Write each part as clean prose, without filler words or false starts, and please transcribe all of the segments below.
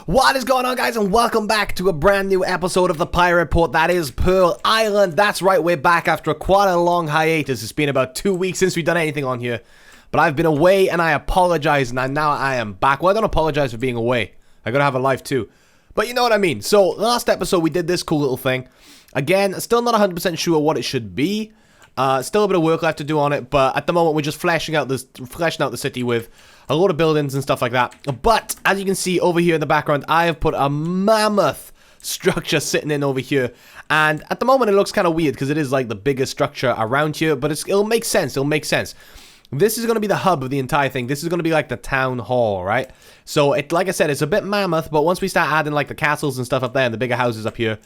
What is going on, guys, and welcome back to a brand new episode of the Pirate Port that is Pearl Island. That's right, we're back after quite a long hiatus. It's been about 2 weeks since we've done anything on here, but I've been away and I apologize, and now I am back. Well, I don't apologize for being away. I gotta have a life too, but you know what I mean. So last episode we did this cool little thing. Again, still not 100% sure what it should be. Still a bit of work left to do on it, but at the moment we're just fleshing out the city with a lot of buildings and stuff like that. But as you can see over here in the background, I have put a mammoth structure sitting in over here, and at the moment it looks kind of weird because it is like the biggest structure around here, but it'll make sense. It'll make sense. This is going to be the hub of the entire thing. This is going to be like the town hall, right? So like I said, it's a bit mammoth, but once we start adding like the castles and stuff up there and the bigger houses up here,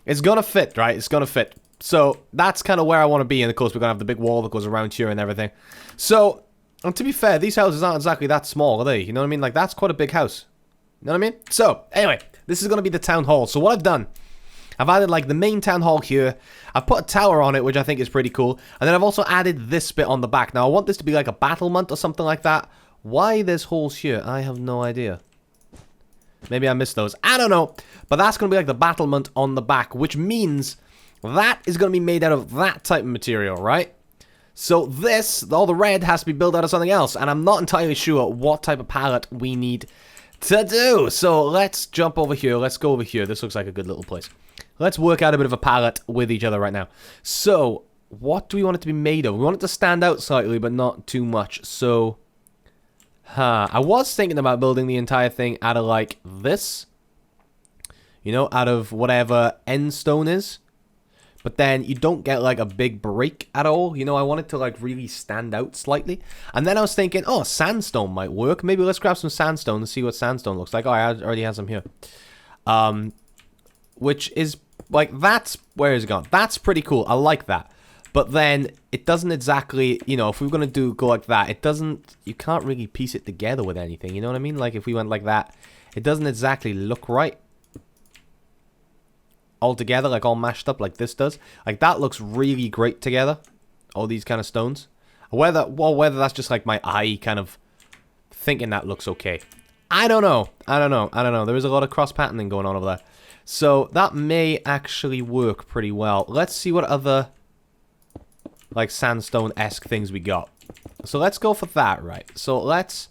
it's gonna fit, right? It's gonna fit. So that's kind of where I want to be, and of course we're gonna have the big wall that goes around here and everything. So, and to be fair, these houses aren't exactly that small, are they? You know what I mean? Like, that's quite a big house. You know what I mean? So, anyway, this is gonna be the town hall. So what I've done, I've added like the main town hall here. I've put a tower on it, which I think is pretty cool. And then I've also added this bit on the back. Now I want this to be like a battlement or something like that. Why there's holes here? I have no idea. Maybe I missed those. I don't know. But that's going to be like the battlement on the back, which means that is going to be made out of that type of material, right? So this, all the red, has to be built out of something else. And I'm not entirely sure what type of palette we need to do. So let's jump over here. Let's go over here. This looks like a good little place. Let's work out a bit of a palette with each other right now. So what do we want it to be made of? We want it to stand out slightly, but not too much. So... I was thinking about building the entire thing out of, like, this. You know, out of whatever end stone is. But then you don't get, like, a big break at all. You know, I want it to, like, really stand out slightly. And then I was thinking, oh, sandstone might work. Maybe let's grab some sandstone and see what sandstone looks like. Oh, I already have some here. Which is, like, that's... Where is it gone? That's pretty cool. I like that. But then, it doesn't exactly, you know, if we were going to go like that, it doesn't, you can't really piece it together with anything, you know what I mean? Like, if we went like that, it doesn't exactly look right. All together, like all mashed up like this does. Like, that looks really great together. All these kind of stones. Whether that's just like my eye kind of thinking that looks okay. I don't know. There is a lot of cross-patterning going on over there. So, that may actually work pretty well. Let's see what other... like sandstone-esque things we got. So let's go for that, right? So let's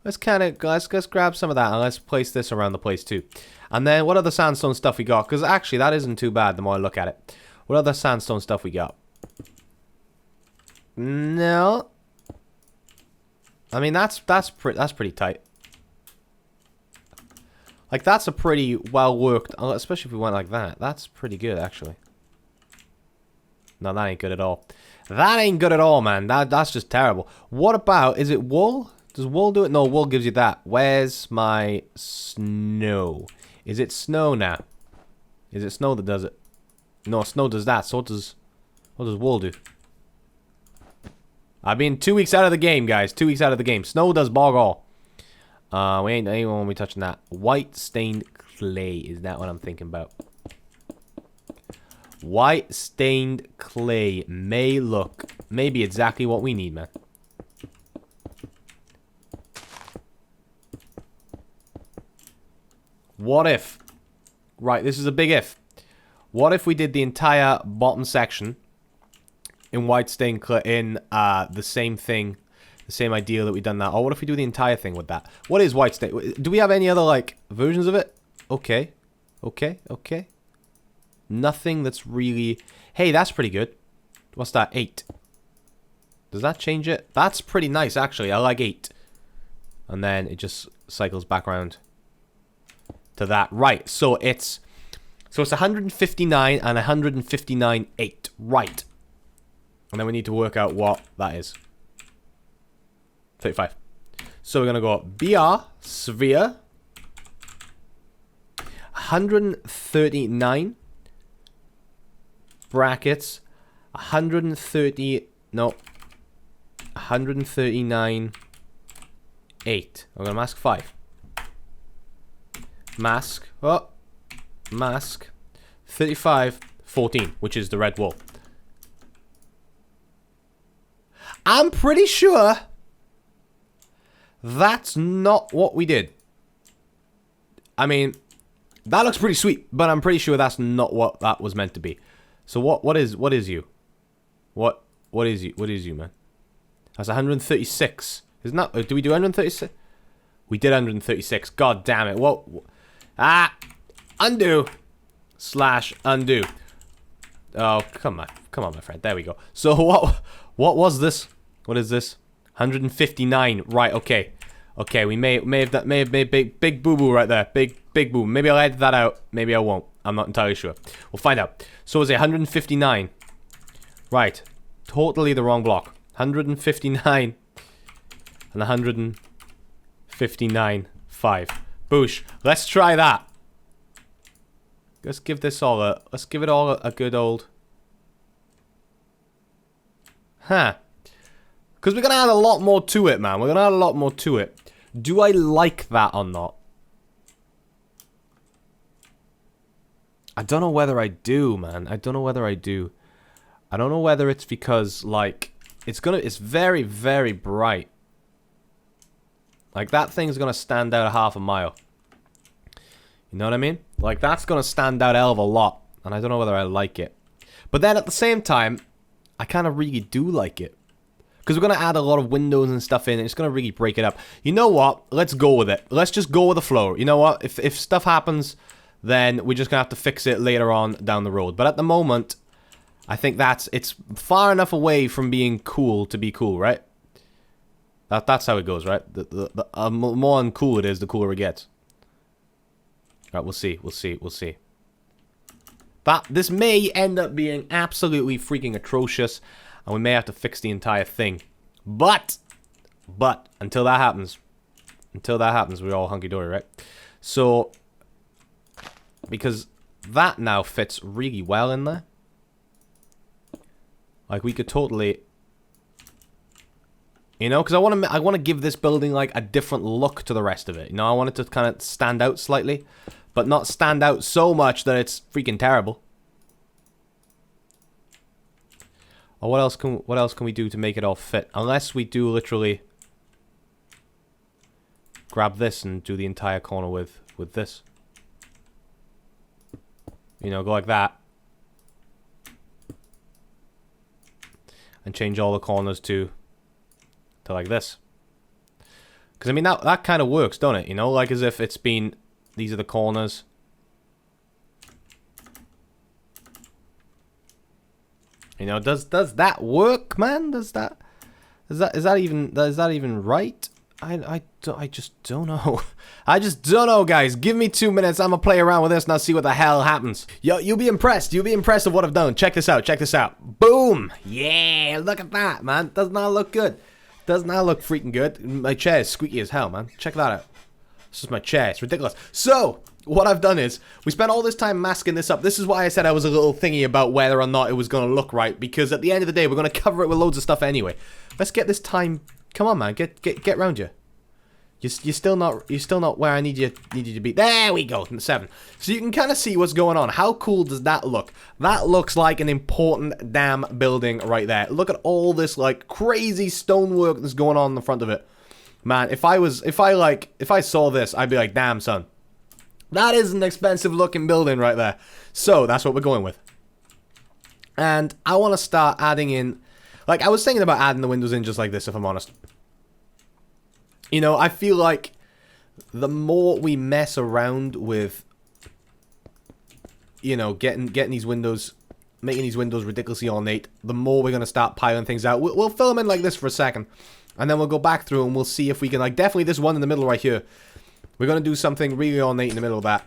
grab some of that and let's place this around the place too. And then what other sandstone stuff we got? Because actually that isn't too bad the more I look at it. What other sandstone stuff we got? No. I mean that's pretty tight. Like that's a pretty well worked, especially if we went like that. That's pretty good actually. No, that ain't good at all. That ain't good at all, man. That's just terrible. What about, is it wool? Does wool do it? No, wool gives you that. Where's my snow? Is it snow now? Is it snow that does it? No, snow does that. So what does wool do? I've been 2 weeks out of the game, guys. 2 weeks out of the game. Snow does bog all. We ain't anyone won't be touching that. White stained clay. Is that what I'm thinking about? White stained clay may be exactly what we need, man. What if? Right, this is a big if. What if we did the entire bottom section in white stained clay in the same thing, the same idea that we done that? Or what if we do the entire thing with that? What is white stain? Do we have any other like versions of it? Okay. Nothing that's really... Hey, that's pretty good. What's that? 8. Does that change it? That's pretty nice, actually. I like 8. And then it just cycles back around to that. Right, so it's 159 and 159.8. Right. And then we need to work out what that is. 35. So we're going to go BR, sphere, 139... brackets 139 8. I'm gonna mask 5. Mask 35 14, which is the red wool. I'm pretty sure that's not what we did. I mean, that looks pretty sweet, but I'm pretty sure that's not what that was meant to be. So what is you? What is you, man? That's 136. Isn't that? Do we do 136? We did 136. God damn it. What? Undo. / undo. Oh, come on, my friend. There we go. So what was this? What is this? 159. Right. Okay. Okay. We may have made big boo boo right there. Big boo. Maybe I'll edit that out. Maybe I won't. I'm not entirely sure. We'll find out. So is it 159? Right. Totally the wrong block. 159 and 159. 5. Boosh. Let's try that. Let's give this all a. Let's give it all a good old. Huh. Because we're gonna add a lot more to it, man. We're gonna add a lot more to it. Do I like that or not? I don't know whether I do, man. I don't know whether I do. I don't know whether it's because, like, it's very, very bright. Like, that thing's gonna stand out a half a mile. You know what I mean? Like, that's gonna stand out a hell of a lot. And I don't know whether I like it. But then, at the same time, I kind of really do like it. Because we're gonna add a lot of windows and stuff in, and it's gonna really break it up. You know what? Let's go with it. Let's just go with the flow. You know what? If stuff happens, then we're just gonna have to fix it later on down the road. But at the moment, I think it's far enough away from being cool to be cool, right? That's how it goes, right? The more uncool it is, the cooler it gets. Right, we'll see. This may end up being absolutely freaking atrocious, and we may have to fix the entire thing. But until that happens, we're all hunky-dory, right? So, because that now fits really well in there. Like, we could totally, you know, because I want to give this building like a different look to the rest of it. You know, I want it to kind of stand out slightly, but not stand out so much that it's freaking terrible. Or what else can we do to make it all fit? Unless we do literally grab this and do the entire corner with this. You know, go like that. And change all the corners to like this. Because, I mean, that kind of works, don't it? You know, like as if it's been... These are the corners. You know, does that work, man? Is that even right? I just don't know. I just don't know, guys. Give me 2 minutes. I'm gonna play around with this and I'll see what the hell happens. Yo, you'll be impressed. You'll be impressed with what I've done. Check this out. Check this out. Boom. Yeah, look at that, man. Does not look good. Does not look freaking good. My chair is squeaky as hell, man. Check that out. This is my chair. It's ridiculous. So, what I've done is, we spent all this time masking this up. This is why I said I was a little thingy about whether or not it was going to look right. Because at the end of the day, we're going to cover it with loads of stuff anyway. Let's get this time... Come on, man. Get round you. You're still not where I need you to be. There we go. 7. So you can kind of see what's going on. How cool does that look? That looks like an important damn building right there. Look at all this like crazy stonework that's going on in the front of it. Man, if I saw this, I'd be like, damn, son. That is an expensive looking building right there. So that's what we're going with. And I want to start adding in, like I was thinking about adding the windows in just like this, if I'm honest. You know, I feel like the more we mess around with, you know, getting these windows, making these windows ridiculously ornate, the more we're going to start piling things out. We'll fill them in like this for a second. And then we'll go back through and we'll see if we can, like, definitely this one in the middle right here. We're going to do something really ornate in the middle of that.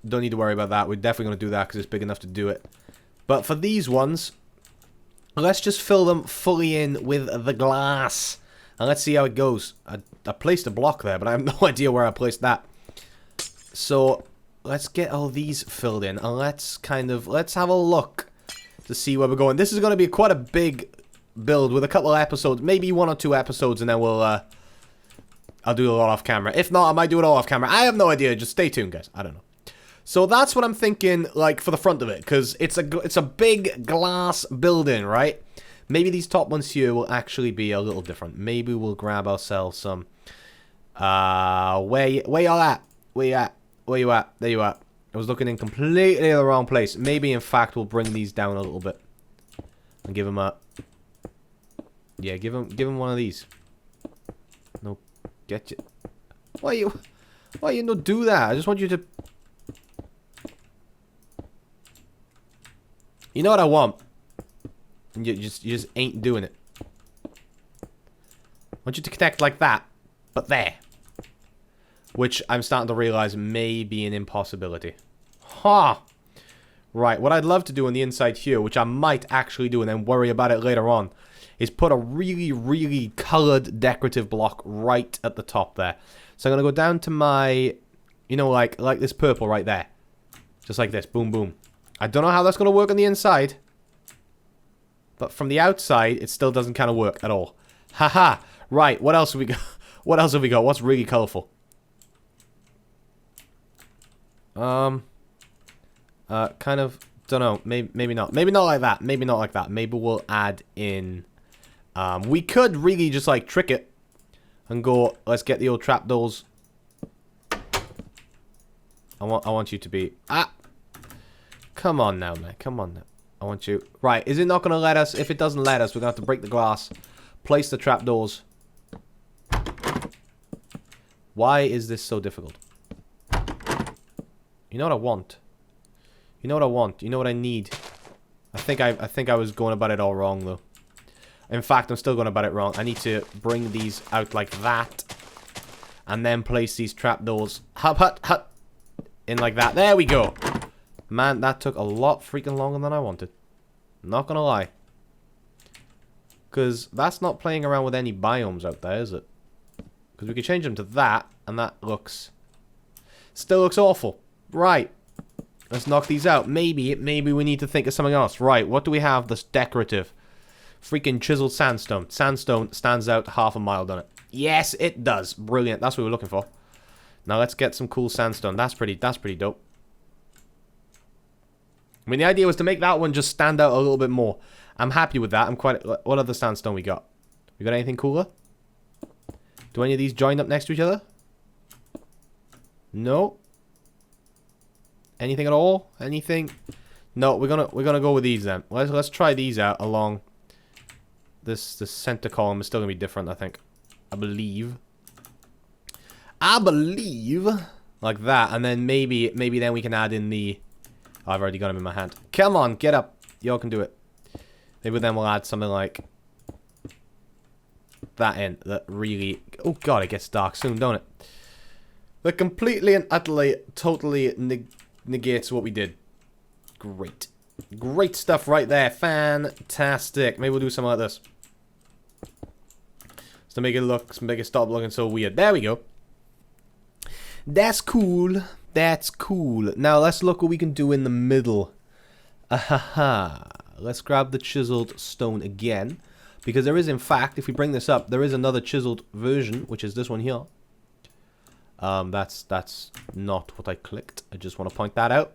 Don't need to worry about that. We're definitely going to do that because it's big enough to do it. But for these ones, let's just fill them fully in with the glass. And let's see how it goes. I placed a block there, but I have no idea where I placed that. So, let's get all these filled in. And let's have a look to see where we're going. This is going to be quite a big build with a couple of episodes. Maybe 1 or 2 episodes, and then we'll, I'll do a lot off camera. If not, I might do it all off camera. I have no idea. Just stay tuned, guys. I don't know. So that's what I'm thinking, like, for the front of it. Because it's a big glass building, right? Maybe these top ones here will actually be a little different. Maybe we'll grab ourselves some... where y'all at? Where you at? Where you at? There you are. I was looking in completely the wrong place. Maybe, in fact, we'll bring these down a little bit. And give him a... Yeah, give him one of these. No, get you... Why you not do that? I just want you to... You know what I want? And you just ain't doing it. I want you to connect like that, but there. Which I'm starting to realize may be an impossibility. Ha! Huh. Right, what I'd love to do on the inside here, which I might actually do and then worry about it later on, is put a really, really colored decorative block right at the top there. So I'm going to go down to my, you know, like this purple right there. Just like this. Boom, boom. I don't know how that's going to work on the inside. But from the outside, it still doesn't kind of work at all. Haha. Right, what else have we got? What else have we got? What's really colorful? Kind of, don't know. Maybe not. Maybe not like that. Maybe not like that. Maybe we'll add in, we could really just like trick it and go, let's get the old trapdoors. I want you to be, come on now, man. Come on now. I want you, right, is it not going to let us? If it doesn't let us, we're going to have to break the glass, place the trapdoors. Why is this so difficult? You know what I want? You know what I want? You know what I need? I think I was going about it all wrong, though. In fact, I'm still going about it wrong. I need to bring these out like that. And then place these trapdoors. Hut, hut, hut. In like that. There we go. Man, that took a lot freaking longer than I wanted. Not going to lie. Because that's not playing around with any biomes out there, is it? Because we could change them to that. And that looks... Still looks awful. Right. Let's knock these out. Maybe we need to think of something else. Right, what do we have that's decorative? Freaking chiseled sandstone. Sandstone stands out half a mile, doesn't it? Yes, it does. Brilliant. That's what we're looking for. Now let's get some cool sandstone. That's pretty dope. I mean, the idea was to make that one just stand out a little bit more. I'm happy with that. I'm quite... What other sandstone we got? We got anything cooler? Do any of these join up next to each other? No. Anything at all? Anything? No, we're gonna go with these then. Let's try these out along this center column is still gonna be different, I think. I believe like that, and then maybe then we can add in the... Oh, I've already got him in my hand. Come on, get up. Y'all can do it. Maybe then we'll add something like that in. That really... Oh god, it gets dark soon, don't it? That completely and utterly, totally negates what we did. Great. Great stuff right there. Fantastic. Maybe we'll do something like this. Just to make it stop looking so weird. There we go. That's cool. That's cool. Now let's look what we can do in the middle. Ahaha. Let's grab the chiseled stone again. Because there is, in fact, if we bring this up, there is another chiseled version, which is this one here. That's not what I clicked. I just want to point that out.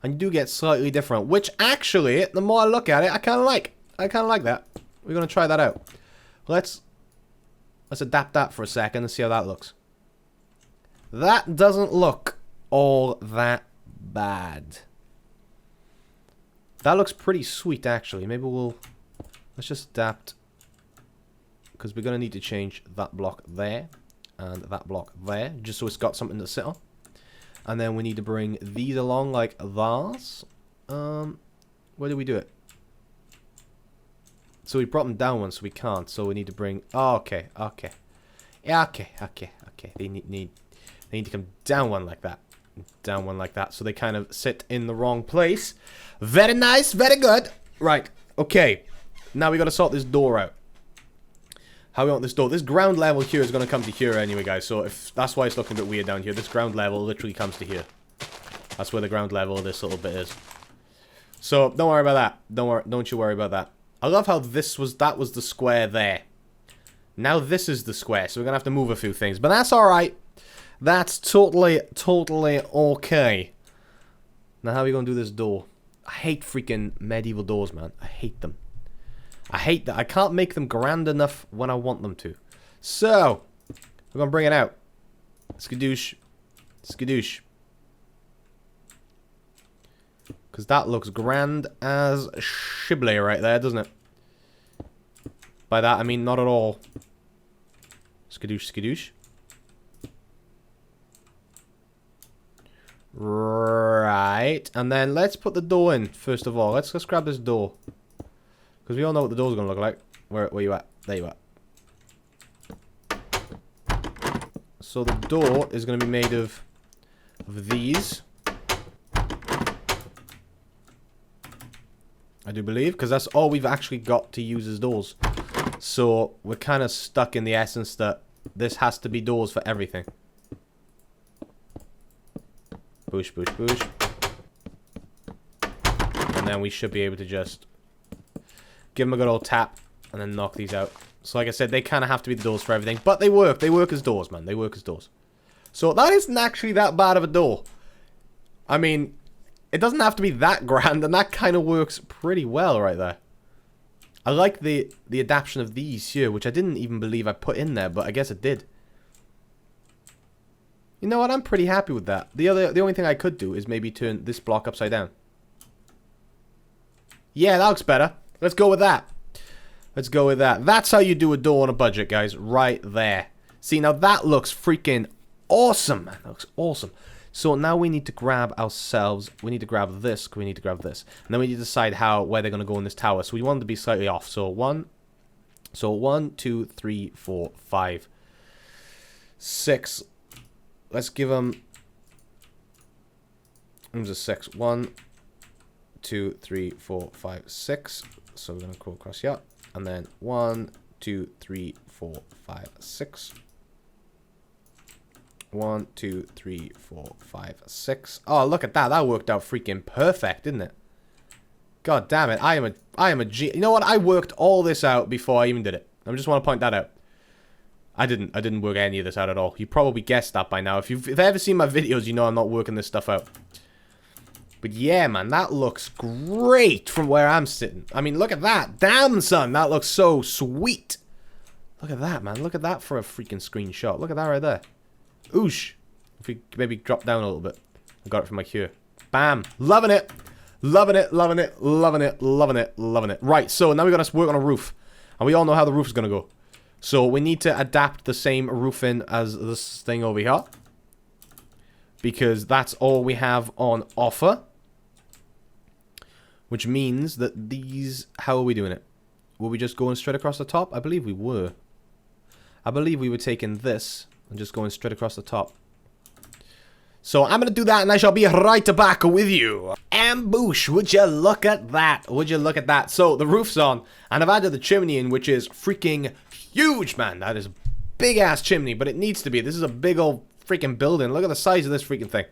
And you do get slightly different, which actually, the more I look at it, I kind of like. I kind of like that. We're going to try that out. Let's adapt that for a second and see how that looks. That doesn't look all that bad. That looks pretty sweet, actually. Maybe let's just adapt. Because we're going to need to change that block there. And that block there, just so it's got something to sit on. And then we need to bring these along like this. Where do we do it? So we brought them down once, so we can't. So we need to bring... Oh, okay. Yeah, okay. They need to come down one like that. Down one like that. So they kind of sit in the wrong place. Very nice, very good. Right, okay. Now we got to sort this door out. How we want this door. This ground level here is going to come to here anyway, guys. So if that's why it's looking a bit weird down here. This ground level literally comes to here. That's where the ground level of this little bit is. So don't worry about that. Don't you worry about that. I love how that was the square there. Now this is the square. So we're going to have to move a few things. But that's alright. That's totally okay. Now how are we going to do this door? I hate freaking medieval doors, man. I hate them. I hate that. I can't make them grand enough when I want them to. So, we're going to bring it out. Skadoosh. Skadoosh. Because that looks grand as shibboleth right there, doesn't it? By that, I mean not at all. Skadoosh, skadoosh. Right. And then let's put the door in, first of all. Let's grab this door. Because we all know what the door's going to look like. Where you at? There you are. So the door is going to be made of these. I do believe, because that's all we've actually got to use as doors. So we're kind of stuck in the essence that this has to be doors for everything. Boosh, boosh, boosh. And then we should be able to just give them a good old tap and then knock these out. So like I said, they kind of have to be the doors for everything. But they work. They work as doors, man. They work as doors. So that isn't actually that bad of a door. I mean, it doesn't have to be that grand, and that kind of works pretty well right there. I like the adaptation of these here, which I didn't even believe I put in there, but I guess it did. You know what? I'm pretty happy with that. The only thing I could do is maybe turn this block upside down. Yeah, that looks better. Let's go with that. Let's go with that. That's how you do a door on a budget, guys. Right there. See, now that looks freaking awesome, man. That looks awesome. So now we need to grab ourselves, we need to grab this, we need to grab this. And then we need to decide where they're going to go in this tower. So we want them to be slightly off. So 1, 2, 3, 4, 5, 6. Let's give them, there's a 6. 1, 2, 3, 4, 5, 6. So we're going to go across here. And then 1, 2, 3, 4, 5, 6. 1, 2, 3, 4, 5, 6. Oh, look at that. That worked out freaking perfect, didn't it? God damn it. I am a G. You know what? I worked all this out before I even did it. I just want to point that out. I didn't work any of this out at all. You probably guessed that by now. If you've ever seen my videos, you know I'm not working this stuff out. But yeah, man, that looks great from where I'm sitting. I mean, look at that. Damn, son. That looks so sweet. Look at that, man. Look at that for a freaking screenshot. Look at that right there. Oosh. If we maybe drop down a little bit. I got it from my cue. Bam. Loving it. Loving it, loving it, loving it, loving it, loving it. Right, so now we got to work on a roof. And we all know how the roof is going to go. So we need to adapt the same roofing as this thing over here. Because that's all we have on offer. Which means that these... How are we doing it? Were we just going straight across the top? I believe we were. I believe we were taking this and just going straight across the top. So I'm going to do that and I shall be right back with you. Ambush, would you look at that? Would you look at that? So the roof's on and I've added the chimney in, which is freaking huge, man. That is a big ass chimney, but it needs to be. This is a big old freaking building. Look at the size of this freaking thing.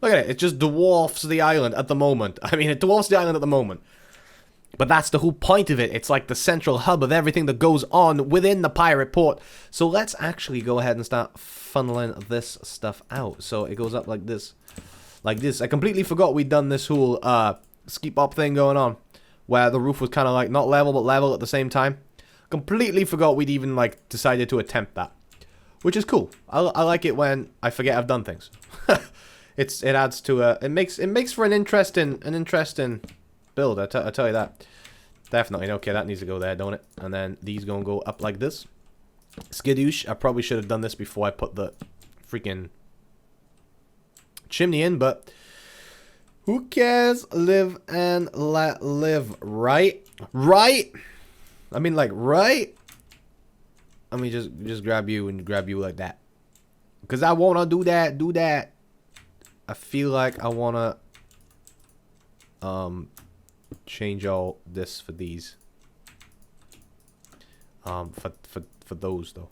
Look at it. It just dwarfs the island at the moment. I mean, it dwarfs the island at the moment. But that's the whole point of it. It's like the central hub of everything that goes on within the pirate port. So let's actually go ahead and start funneling this stuff out. So it goes up like this. Like this. I completely forgot we'd done this whole ski bop thing going on. Where the roof was kind of like not level but level at the same time. Completely forgot we'd even like decided to attempt that. Which is cool. I like it when I forget I've done things. It adds to a... It makes for an interesting build, I tell you that. Definitely. Okay, that needs to go there, don't it? And then these gonna go up like this. Skadoosh. I probably should have done this before I put the freaking chimney in, but who cares? Live and let live, right? Right? I mean, like, right? Let me just grab you and grab you like that. Because I wanna do that. I feel like I wanna change all this for these. For those though.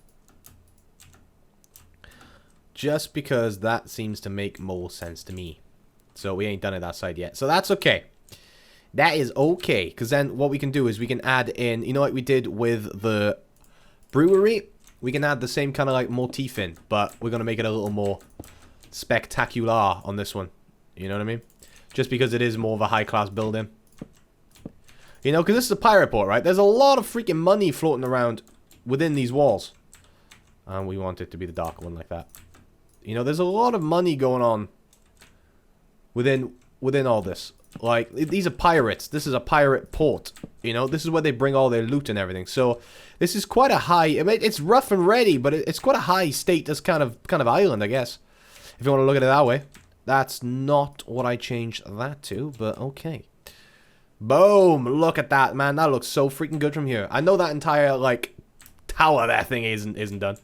Just because that seems to make more sense to me. So we ain't done it that side yet. So that's okay. That is okay. Because then what we can do is we can add in, you know, like we did with the brewery, we can add the same kind of like motif in, but we're gonna make it a little more spectacular on this one. You know what I mean? Just because it is more of a high class building. You know, because this is a pirate port, right? There's a lot of freaking money floating around within these walls. And we want it to be the dark one like that. You know, there's a lot of money going on within all this. Like, these are pirates. This is a pirate port. You know, this is where they bring all their loot and everything. So, this is quite a high... I mean, it's rough and ready, but it's quite a high status kind of island, I guess. If you want to look at it that way. That's not what I changed that to, but okay. Boom! Look at that, man. That looks so freaking good from here. I know that entire, like, tower that thing isn't done.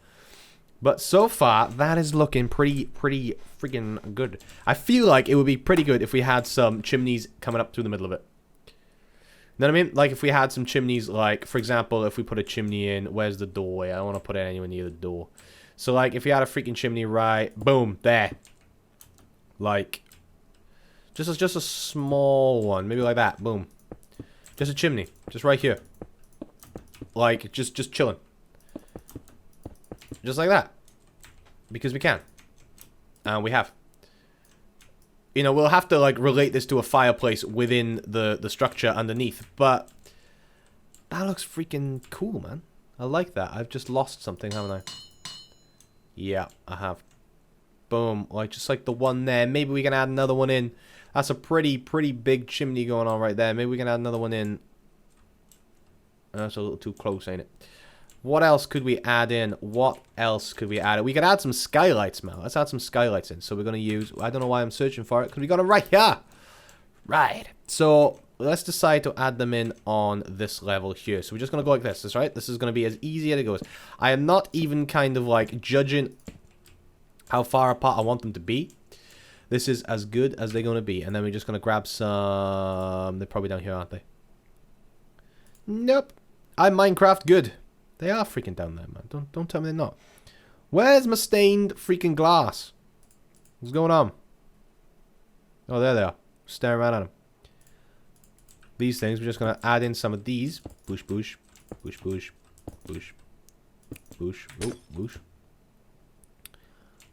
But so far, that is looking pretty freaking good. I feel like it would be pretty good if we had some chimneys coming up through the middle of it. You know what I mean? Like, if we had some chimneys, like, for example, if we put a chimney in, where's the doorway? I don't want to put it anywhere near the door. So, like, if you had a freaking chimney right, boom, there. Like, just a small one, maybe like that, boom. Just a chimney, just right here. Like, just chilling. Just like that. Because we can. And we have. You know, we'll have to, like, relate this to a fireplace within the structure underneath. But that looks freaking cool, man. I like that. I've just lost something, haven't I? Yeah, I have. Boom. Like, just like the one there. Maybe we can add another one in. That's a pretty big chimney going on right there. Maybe we can add another one in. That's a little too close, ain't it? What else could we add in? What else could we add? We could add some skylights, man. Let's add some skylights in. So we're going to use... I don't know why I'm searching for it, because we got them right here. Right. So let's decide to add them in on this level here. So we're just going to go like this. That's right. This is going to be as easy as it goes. I am not even kind of like judging how far apart I want them to be. This is as good as they're going to be. And then we're just going to grab some... They're probably down here, aren't they? Nope. I'm Minecraft good. They are freaking down there, man. Don't tell me they're not. Where's my stained freaking glass? What's going on? Oh, there they are. Staring around at them. These things, we're just going to add in some of these. Boosh, boosh. Boosh, boosh. Boosh. Boosh. Oh, boosh.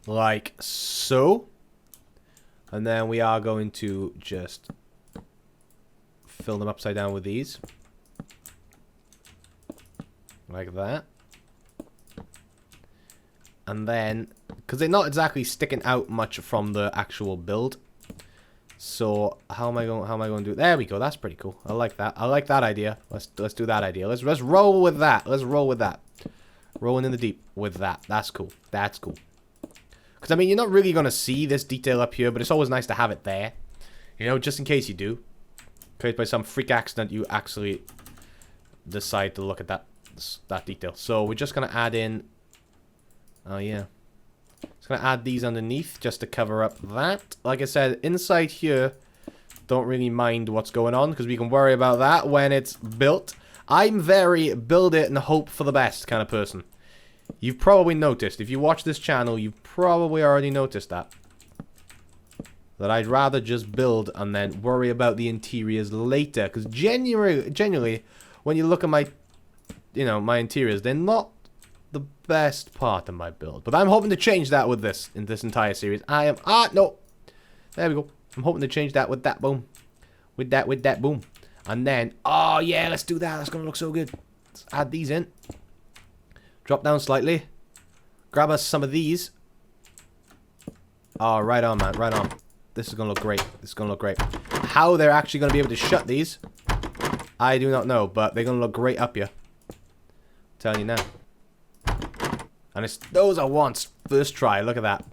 Like so. And then we are going to just fill them upside down with these. Like that. And then, because they're not exactly sticking out much from the actual build. So how am I going to do it? There we go. That's pretty cool. I like that. I like that idea. Let's do that idea. Let's roll with that. Let's roll with that. Rolling in the deep with that. That's cool. That's cool. Because I mean, you're not really going to see this detail up here, but it's always nice to have it there. You know, just in case you do. In case by some freak accident you actually decide to look at that detail. So we're just going to add in... Oh, yeah. Just going to add these underneath just to cover up that. Like I said, inside here, don't really mind what's going on because we can worry about that when it's built. I'm very build it and hope for the best kind of person. You've probably noticed. If you watch this channel, you've probably already noticed that. That I'd rather just build and then worry about the interiors later. Because genuinely, when you look at my... You know, my interiors, they're not the best part of my build. But I'm hoping to change that with this, in this entire series. No. There we go. I'm hoping to change that with that, boom. With that, boom. And then, oh yeah, let's do that. That's going to look so good. Let's add these in. Drop down slightly. Grab us some of these. Oh, right on, man. Right on. This is going to look great. This is going to look great. How they're actually going to be able to shut these, I do not know. But they're going to look great up here. Telling you now. And it's those I want first try. Look at that.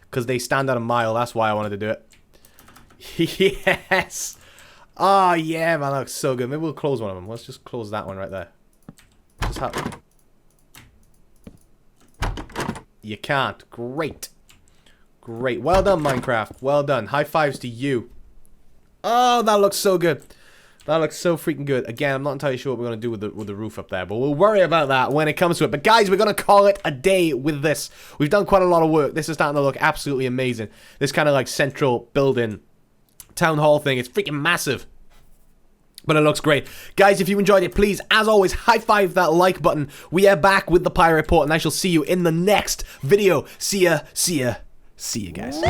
Because they stand out a mile. That's why I wanted to do it. Yes. Oh, yeah, man. That looks so good. Maybe we'll close one of them. Let's just close that one right there. Just how... You can't. Great. Great. Well done, Minecraft. Well done. High fives to you. Oh, that looks so good. That looks so freaking good. Again, I'm not entirely sure what we're going to do with the roof up there, but we'll worry about that when it comes to it. But guys, we're going to call it a day with this. We've done quite a lot of work. This is starting to look absolutely amazing. This kind of like central building town hall thing. It's freaking massive. But it looks great. Guys, if you enjoyed it, please, as always, high five that like button. We are back with the Pirate Report, and I shall see you in the next video. See ya, guys.